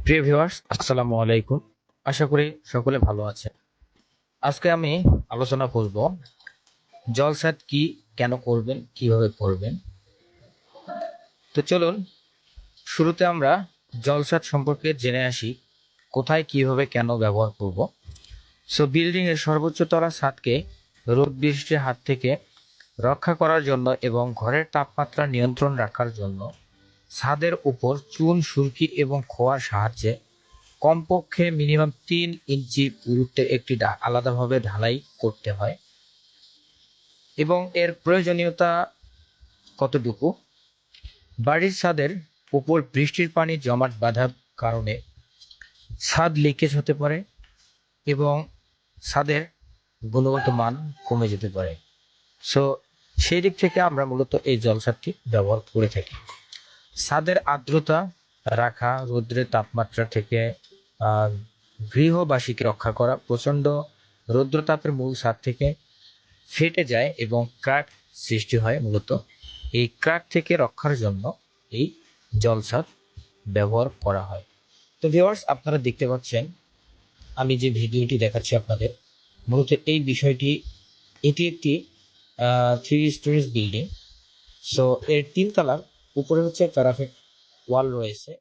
প্রিয় ভিউয়ার্স, আসসালামু আলাইকুম। আশা করি সকলে ভালো আছেন। আজকে আমি আলোচনা করব জলসাদ কি, কেন করবেন, কিভাবে করবেন। তো চলুন শুরুতে আমরা জলসাদ সম্পর্কে জেনে আসি, কোথায়, কিভাবে, কেন ব্যবহার করব। বিল্ডিং এর সর্বোচ্চ তলা ছাদকে রোদ বৃষ্টির হাত থেকে রক্ষা করার জন্য এবং ঘরের তাপমাত্রা নিয়ন্ত্রণ রাখার জন্য ছাদের উপর চুন, সুরকি এবং খোয়ার সাহায্যে কমপক্ষে মিনিমাম 3 ইঞ্চি দূরত্বে একটি আলাদাভাবে ঢালাই করতে হয়। এবং এর প্রয়োজনীয়তা কতটুকু? বাড়ির ছাদের উপর বৃষ্টির পানি জমাট বাঁধার কারণে ছাদ লিকেজ হতে পারে এবং ছাদের গুণগত মান কমে যেতে পারে। সো সেই দিক থেকে আমরা মূলত এই জলসাদটি ব্যবহার করে থাকি। ছাদের আর্দ্রতা রাখা, রৌদ্রের তাপমাত্রা থেকে আহ, গৃহবাসীকে রক্ষা করা, প্রচণ্ড রৌদ্রতাপের মূল ছাদ থেকে ফেটে যায় এবং ক্র্যাক সৃষ্টি হয়। মূলত এই ক্র্যাক থেকে রক্ষার জন্য এই জলছাদ ব্যবহার করা হয়। তো ভিউয়ার্স, আপনারা দেখতে পাচ্ছেন আমি যে ভিডিওটি দেখাচ্ছি আপনাদের, মূলত এই বিষয়টি, এটি একটি 3 স্টোরেজ বিল্ডিং। এর 3 তলার উপরে হচ্ছে প্যারাফেট ওয়াল রয়েছে।